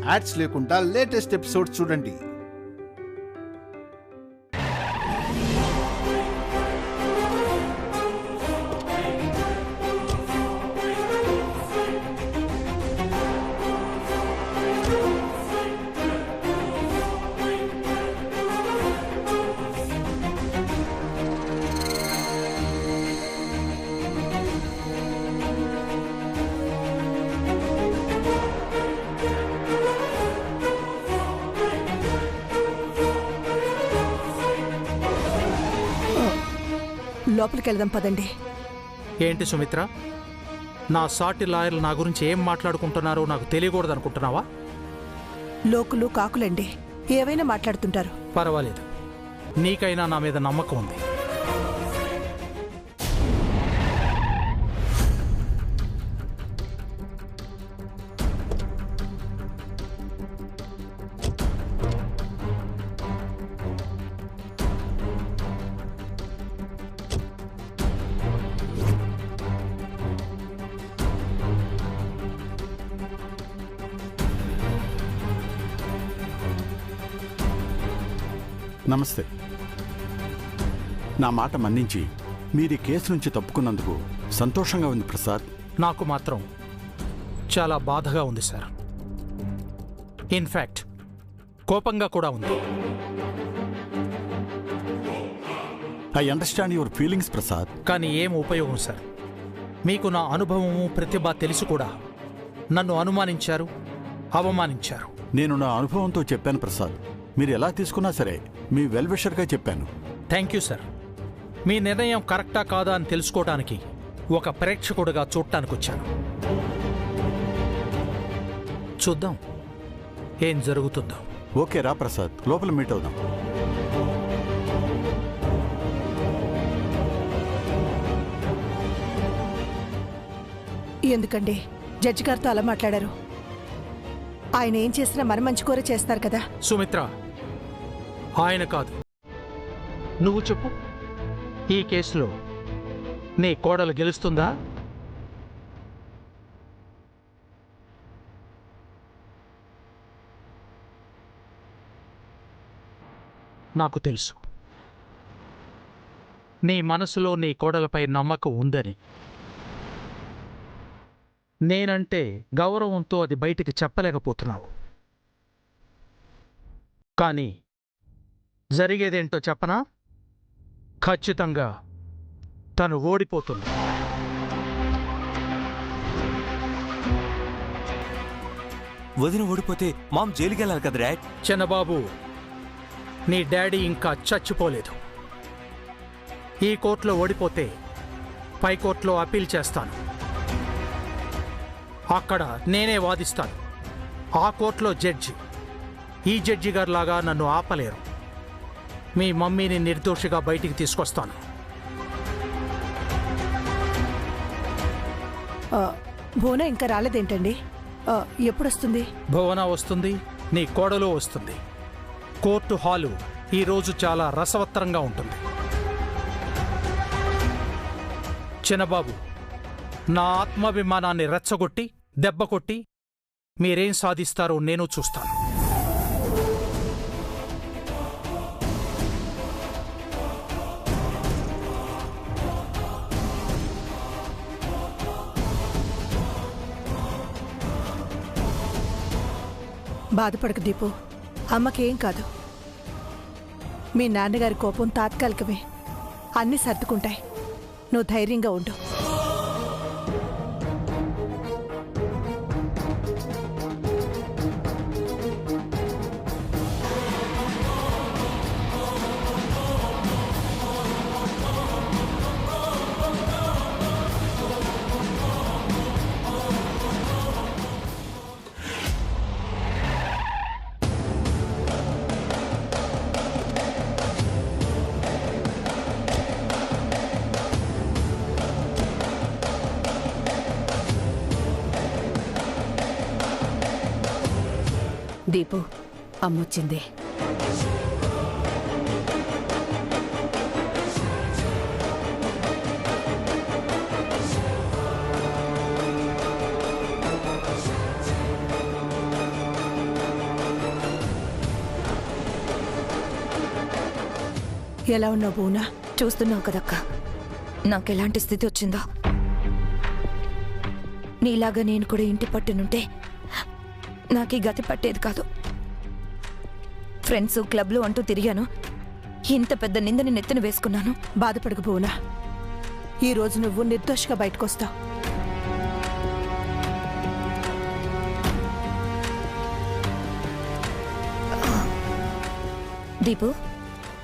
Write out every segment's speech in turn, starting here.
Ads లేకుండా latest episodes చూడండి. లోపలికి వెళ్దాం పదండి. ఏంటి సుమిత్ర, నా సాటి లాయర్లు నా గురించి ఏం మాట్లాడుకుంటున్నారో నాకు తెలియకూడదు అనుకుంటున్నావా? లోకులు కాకులండి, ఏవైనా మాట్లాడుతుంటారు. పర్వాలేదు, నీకైనా నా మీద నమ్మకం ఉంది. నమస్తే. నా మాట మన్నించి మీరు ఈ కేసు నుంచి తప్పుకున్నందుకు సంతోషంగా ఉంది ప్రసాద్. నాకు మాత్రం చాలా బాధగా ఉంది సార్. ఇన్ఫ్యాక్ట్ కోపంగా కూడా ఉంది. I understand your feelings Prasad. కానీ ఏం ఉపయోగం సార్? మీకు నా అనుభవము ప్రతిభ తెలిసి కూడా నన్ను అనుమానించారు, అవమానించారు. నేను నా అనుభవంతో చెప్పాను ప్రసాద్. మీరు ఎలా తీసుకున్నా సరే మీ వెల్ విషర్గా చెప్పాను. Thank you sir. మీ నిర్ణయం కరెక్టా కాదా అని తెలుసుకోవడానికి ఒక ప్రేక్షకుడిగా చూడటానికి వచ్చాను. చూద్దాం ఏం జరుగుతుందో. ఓకే రా ప్రసాద్, లోపల మీట్ అవుదాం. ఎందుకండి జడ్జి గారితో అలా మాట్లాడారు? ఆయన ఏం చేసినా మన మంచి కోరే చేస్తారు కదా. సుమిత్ర, ఆయన కాదు, నువ్వు చెప్పు. ఈ కేసులో నీ కోడలు గెలుస్తుందా? నాకు తెలుసు నీ మనసులో నీ కోడలపై నమ్మకం ఉందని. నేనంటే గౌరవంతో అది బయటికి చెప్పలేకపోతున్నావు. కానీ జరిగేదేంటో చెప్పనా? ఖచ్చితంగా తను ఓడిపోతుంది. వదిన ఓడిపోతే మామ్ జైలుకి వెళ్ళాలి కదా డాడ్. చిన్నబాబు, నీ డాడీ ఇంకా చచ్చిపోలేదు. ఈ కోర్టులో ఓడిపోతే పై కోర్టులో అప్పీల్ చేస్తాను. అక్కడ నేనే వాదిస్తాను. ఆ కోర్టులో జడ్జి ఈ జడ్జి గారిలాగా నన్ను ఆపలేరు. మీ మమ్మీని నిర్దోషిగా బయటికి తీసుకొస్తాను. భువన ఇంకా రాలేదేంటండి? ఎప్పుడొస్తుంది? భువన వస్తుంది, నీ కోడలు వస్తుంది. కోర్టు హాలు ఈరోజు చాలా రసవత్తరంగా ఉంటుంది. చిన్నబాబు, నా ఆత్మాభిమానాన్ని రెచ్చగొట్టి దెబ్బ కొట్టి మీరేం సాధిస్తారో నేను చూస్తాను. బాధపడకు దీపు, అమ్మకేం కాదు. మీ నాన్నగారి కోపం తాత్కాలికమే, అన్నీ సర్దుకుంటాయి. నువ్వు ధైర్యంగా ఉండు. దీపు, అమ్మొచ్చింది. ఎలా ఉన్నావు బోనా? చూస్తున్నావు కదక్క నాకెలాంటి స్థితి వచ్చిందో. నీలాగా నేను కూడా ఇంటి పట్టునుంటే నాకు ఈ గతి పట్టేది కాదు. ఫ్రెండ్స్ క్లబ్లు అంటూ తిరిగాను. ఇంత పెద్ద నిందని నెత్తిన వేసుకున్నాను. బాధపడకు బోనా, ఈ రోజు నువ్వు నిర్దోషిగా బయటకొస్తావు. దీపు,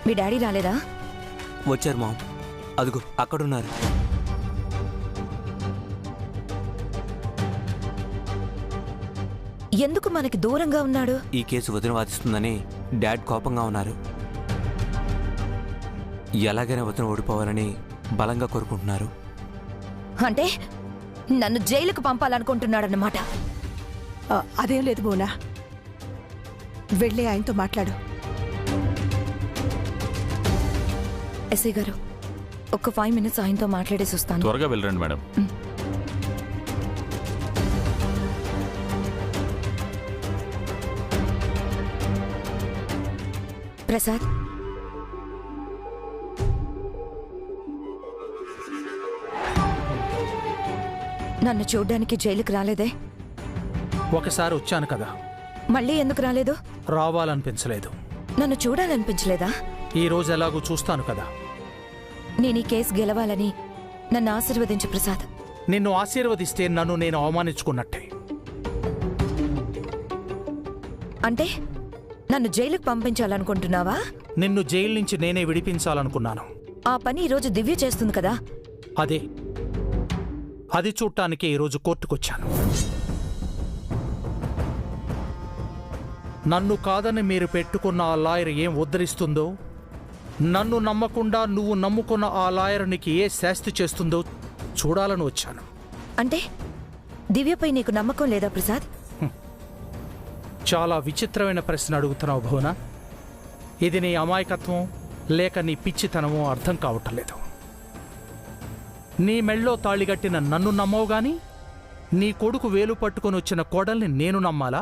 మీ డాడీ రాలేదా? వచ్చారు మామ్. అదిగో అక్కడున్నారు. ఎందుకు మనకి దూరంగా ఉన్నాడు? ఈ కేసు వదిన వాదిస్తుందని డాడ్ కోపంగా ఉన్నారు. ఎలాగైనా వదిన ఓడిపోవాలని బలంగా కోరుకుంటున్నారు. అంటే నన్ను జైలుకు పంపాలనుకుంటున్నాడన్నమాట. అదేం లేదు బోనా, వెళ్ళి ఆయనతో మాట్లాడు. ఎస్ఐ గారు, ఒక్క 5 minutes ఆయనతో మాట్లాడేసి వస్తాను. త్వరగా వెళ్ళండి మేడం. ప్రసాద్, నన్ను చూడ్డానికి జైలుకి రాలేదే? ఒకసారి వచ్చాను కదా, మళ్ళీ ఎందుకు రాలేదు? రావాలనిపించలేదు. నన్ను చూడాలనిపించలేదా? ఈ రోజు ఎలాగూ చూస్తాను కదా. నేను ఈ కేసు గెలవాలని నన్ను ఆశీర్వదించు ప్రసాద్. నిన్ను ఆశీర్వదిస్తే నన్ను నేను అవమానించుకున్నట్టే. అంటే నన్ను జైలుకు పంపించాలనుకుంటున్నావా? నిన్ను జైలు నుంచి నేనే విడిపించాలనుకున్నాను. ఆ పని ఈరోజు దివ్య చేస్తుంది కదా. అది చూడటానికే ఈరోజు కోర్టుకొచ్చాను. నన్ను కాదని మీరు పెట్టుకున్న ఆ లాయర్ ఏం ఉద్ధరిస్తుందో, నన్ను నమ్మకుండా నువ్వు నమ్ముకున్న ఆ లాయర్ నీకు ఏ శాస్తి చేస్తుందో చూడాలని వచ్చాను. అంటే దివ్యపై నీకు నమ్మకం లేదా ప్రసాద్? చాలా విచిత్రమైన ప్రశ్న అడుగుతున్నావు భువన. ఇది నీ అమాయకత్వం లేక నీ పిచ్చితనమో అర్థం కావట్లేదు. నీ మెళ్ళో తాళిగట్టిన నన్ను నమ్మవు గాని నీ కొడుకు వేలు పట్టుకొని వచ్చిన కోడల్ని నేను నమ్మాలా?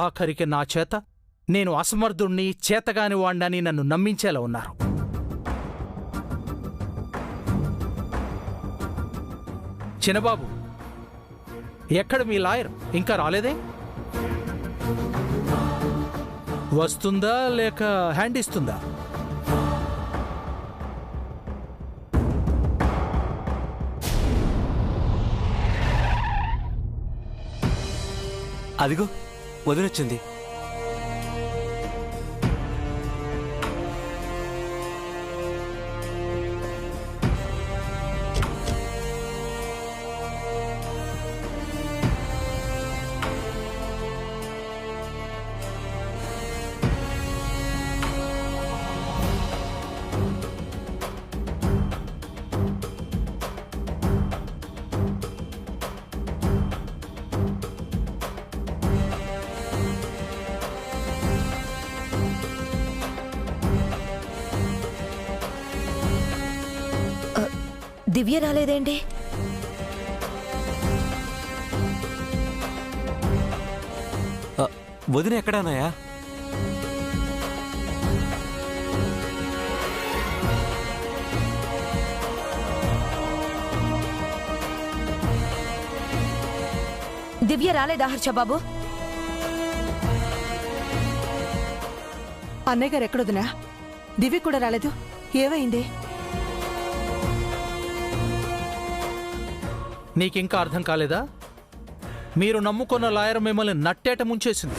ఆఖరికి నా చేత నేను అసమర్థుణ్ణి, చేతగాని వాణ్ణని నన్ను నమ్మించేలా ఉన్నారు. చిన్నబాబు, ఎక్కడ మీ లాయర్? ఇంకా రాలేదే? వస్తుందా లేక హ్యాండ్ ఇస్తుందా? అదిగో వదినొచ్చింది. దివ్య రాలేదేంటి? వదిన ఎక్కడానాయా? దివ్య రాలేదా హర్షబాబు? అన్నయ్య గారు ఎక్కడొదినా? దివ్య కూడా రాలేదు. ఏమైంది? నీకింకా అర్థం కాలేదా? మీరు నమ్ముకున్న లాయర్ మిమ్మల్ని నట్టేట ముంచేసింది.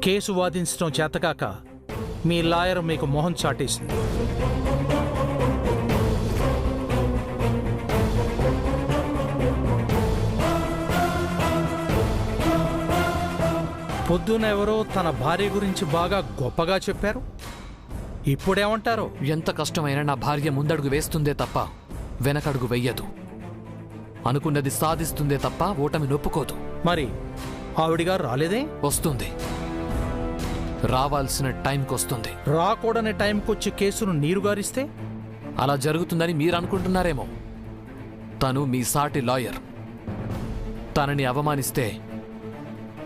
కేసు వాదించడం చేతకాక మీ లాయర్ మీకు మొహం చాటేసింది. పొద్దున ఎవరో తన భార్య గురించి బాగా గొప్పగా చెప్పారు. ఇప్పుడేమంటారు? ఎంత కష్టమైనా నా భార్య ముందడుగు వేస్తుందే తప్ప వెనకడుగు వెయ్యదు. అనుకున్నది సాధిస్తుందే తప్ప ఓటమి నొప్పుకోదు. మరి ఆవిడిగారు రాలేదే? వస్తుంది, రావాల్సిన టైంకొస్తుంది. రాకూడని టైంకొచ్చి కేసును నీరుగారిస్తే? అలా జరుగుతుందని మీరు అనుకుంటున్నారేమో. తను మీ సాటి లాయర్. తనని అవమానిస్తే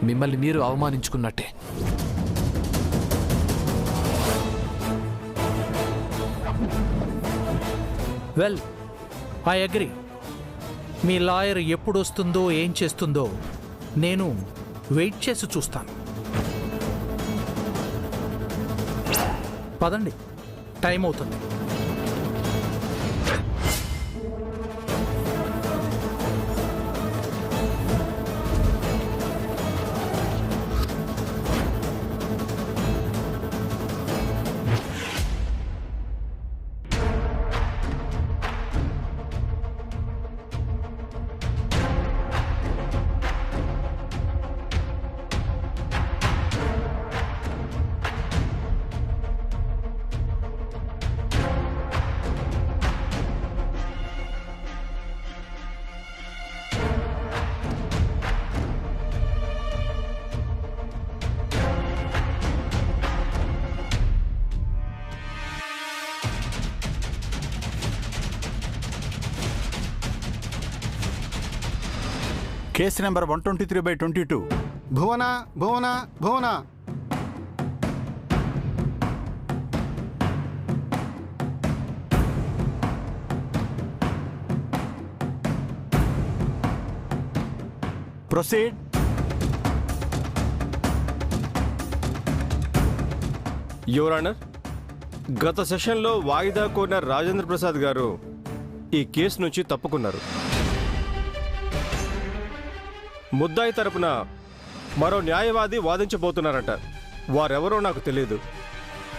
మిమ్మల్ని మీరు అవమానించుకున్నట్టే. Well, I agree. మీ లాయర్ ఎప్పుడు వస్తుందో ఏం చేస్తుందో నేను వెయిట్ చేసి చూస్తాను. పదండి, టైం అవుతుంది. Case number 123/22. Bhuvana Bhuvana Bhuvana. Proceed. Your honour, గత సెషన్లో వాయిదా కోరిన రాజేంద్ర ప్రసాద్ గారు ఈ కేసు నుంచి తప్పుకున్నారు. ముద్దాయి తరపున మరో న్యాయవాది వాదించబోతున్నారట. వారెవరో నాకు తెలియదు.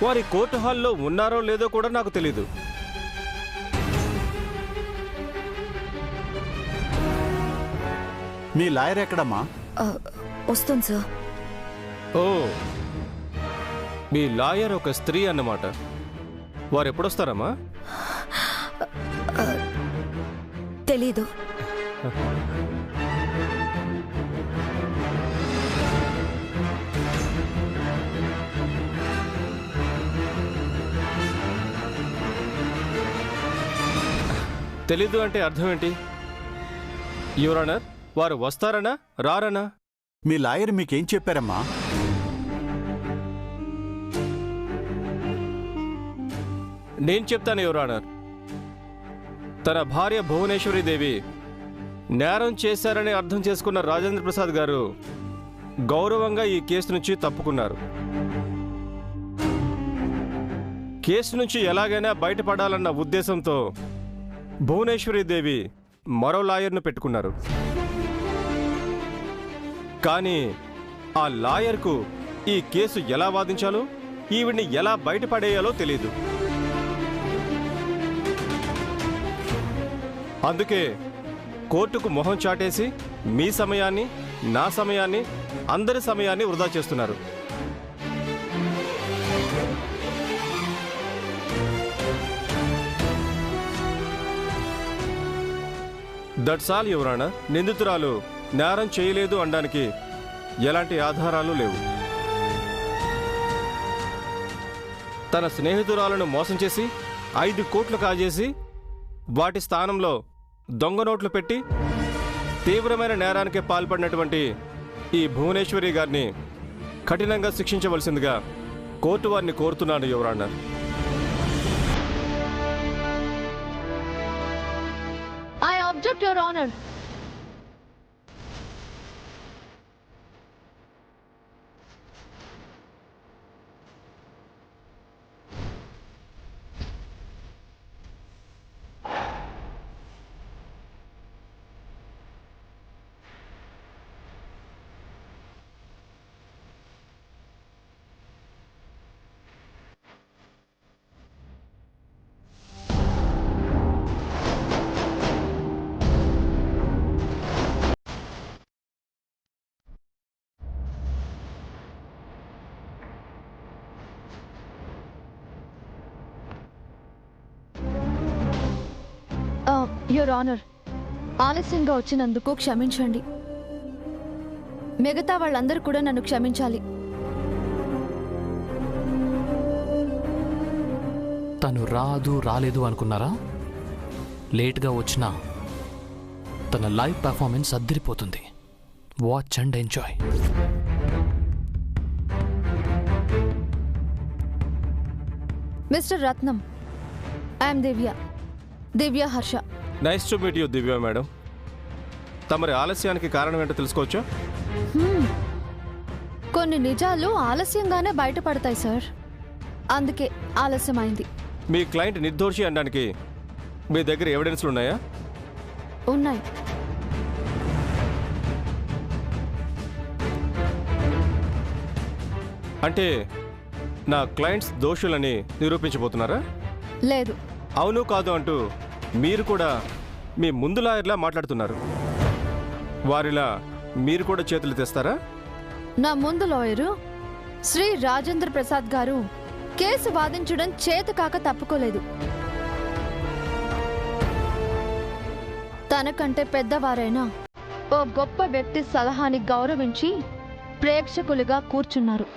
వారి కోర్టు హాల్లో ఉన్నారో లేదో కూడా నాకు తెలీదు. మీ లాయర్ ఎక్కడమ్మా? వస్తుంది సార్. ఓ, మీ లాయర్ ఒక స్త్రీ అన్నమాట. వారు ఎప్పుడొస్తారమ్మా? తెలీదు. తెలీదు అంటే అర్థం ఏంటి? యువర్ ఆనర్, వారు వస్తారనా రారనా? మీ లాయర్ మీకేం చెప్పారమ్మా? నేను చెప్తాను యువర్ ఆనర్. తన భార్య భువనేశ్వరి దేవి నేరం చేశారని అర్థం చేసుకున్న రాజేంద్ర ప్రసాద్ గారు గౌరవంగా ఈ కేసు నుంచి తప్పుకున్నారు. కేసు నుంచి ఎలాగైనా బయటపడాలన్న ఉద్దేశంతో భువనేశ్వరి దేవి మరో లాయర్ను పెట్టుకున్నారు. కానీ ఆ లాయర్కు ఈ కేసు ఎలా వాదించాలో, ఈవిడ్ని ఎలా బయటపడేయాలో తెలీదు. అందుకే కోర్టుకు మొహం చాటేసి మీ సమయాన్ని, నా సమయాన్ని, అందరి సమయాన్ని వృధా చేస్తున్నారు. That's all your honour. నిందితురాలు నేరం చేయలేదు అనడానికి ఎలాంటి ఆధారాలు లేవు. తన స్నేహితురాలను మోసం చేసి 5 కోట్లు కాజేసి వాటి స్థానంలో దొంగ నోట్లు పెట్టి తీవ్రమైన నేరానికి పాల్పడినటువంటి ఈ భువనేశ్వరి గారిని కఠినంగా శిక్షించవలసిందిగా కోర్టు వారిని కోరుతున్నాను your honour. I object, Your Honor. Your honour, ఆలస్యంగా వచ్చినందుకు క్షమించండి. మిగతా వాళ్ళందరూ కూడా నన్ను క్షమించాలి. తను రాలేదు అనుకున్నారా? లేట్గా వచ్చినా తన లైవ్ పర్ఫార్మెన్స్ అద్దరిపోతుంది. Watch and enjoy. Mister Ratnam, I'm Divya Harsha. Nice to meet you Divya madam. తమరి ఆలస్యానికి కారణం ఏంటో తెలుసుకోవచ్చా? కొన్ని నిజాలు ఆలస్యంగానే బయటపడతాయి సార్, అందుకే ఆలస్యమైంది. మీ క్లయింట్ నిర్దోషి అనడానికి మీ దగ్గర ఎవిడెన్స్లు ఉన్నాయా? ఉన్నాయి. అంటే నా క్లయింట్స్ దోషులని నిరూపించబోతున్నారా? లేదు. అవును కాదు అంటూ మీరు కూడా మీ ముందు లాయర్లా మాట్లాడుతున్నారు. వారిలా మీరు కూడా చేతులు తెస్తారా? నా ముందు లాయరు శ్రీ రాజేంద్ర ప్రసాద్ గారు కేసు వాదించడం చేతకాక తప్పుకోలేదు. తనకంటే పెద్దవారైనా ఓ గొప్ప వ్యక్తి సలహాని గౌరవించి ప్రేక్షకులుగా కూర్చున్నారు.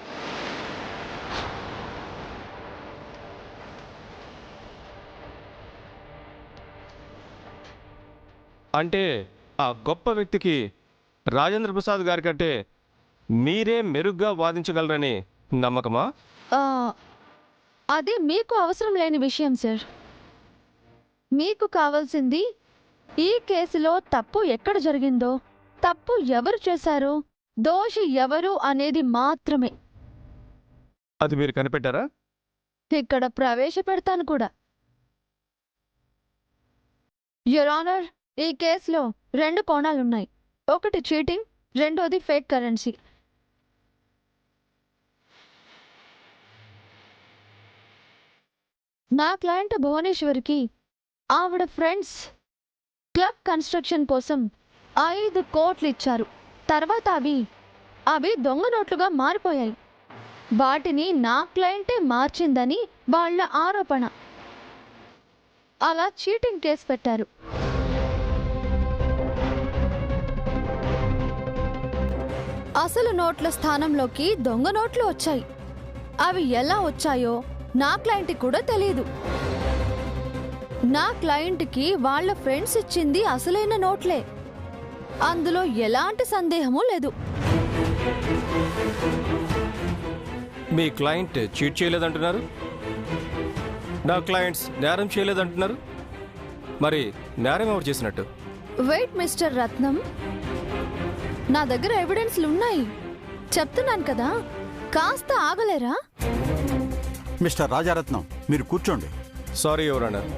అంటే ఆ గొప్ప వ్యక్తికి రాజేంద్ర ప్రసాద్ గారి కంటే మీరే మెరుగ్గా వాదించగలరని నమ్మకమా? అది మీకు అవసరం లేని విషయం సార్. మీకు కావాల్సింది ఈ కేసులో తప్పు ఎక్కడ జరిగిందో, తప్పు ఎవరు చేశారో, దోషి ఎవరు అనేది మాత్రమే. అది మీరు కనిపెట్టారా? ఇక్కడ ప్రవేశపెడతాను కూడా. యువర్ ఆనర్, ఈ కేసులో 2 కోణాలున్నాయి. ఒకటి చీటింగ్, రెండోది ఫేక్ కరెన్సీ. నా క్లయింట్ భువనేశ్వరికి ఆవిడ ఫ్రెండ్స్ క్లబ్ కన్స్ట్రక్షన్ కోసం 5 కోట్లు ఇచ్చారు. తర్వాత అవి దొంగ నోట్లుగా మారిపోయాయి. వాటిని నా క్లయింటే మార్చిందని వాళ్ళ ఆరోపణ. అలా చీటింగ్ కేసు పెట్టారు. అసలు నోట్ల స్థానంలోకి దొంగ నోట్లు వచ్చాయి. అవి ఎలా వచ్చాయో నా క్లయింట్కి కూడా తెలియదు. నా క్లయింట్కి వాళ్ళ ఫ్రెండ్స్ ఇచ్చింది అసలైన నోట్లే. అందులో ఎలాంటి సందేహమూ లేదు. మీ క్లయింట్ చీట్ చేయలేదంటున్నారు, నా క్లయింట్స్ నేరం చేయలేదంటున్నారు. మరి నేరం ఎవరు చేసినట్టు? వెయిట్ మిస్టర్ రత్నం, నా దగ్గర ఎవిడెన్స్లు ఉన్నాయి. చెప్తున్నాను కదా, కాస్త ఆగలేరా? మిస్టర్ రాజారత్నం, మీరు కూర్చోండి. Sorry your honour.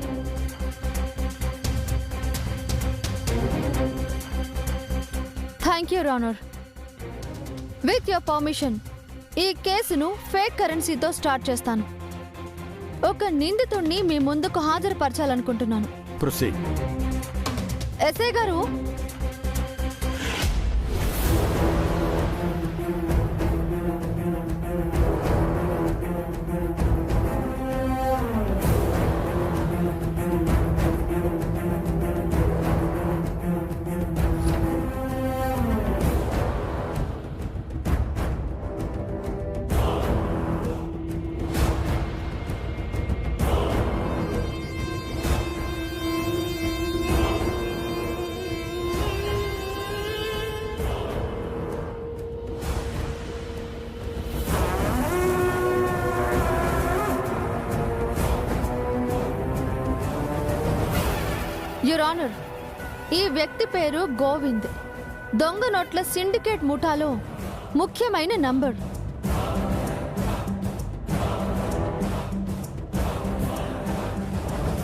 Thank you your honour. With your permission ఈ కేసును ఫేక్ కరెన్సీతో స్టార్ట్ చేస్తాను. ఒక నిందితుడిని మీ ముందుకు హాజరుపరచాలనుకుంటున్నాను. ప్రొసీడ్. ఎస్ఐ గారు, యువర్ ఆనర్, ఈ వ్యక్తి పేరు గోవింద్. దొంగ నోట్ల సిండికేట్ ముఠాలో ముఖ్యమైన నంబర్.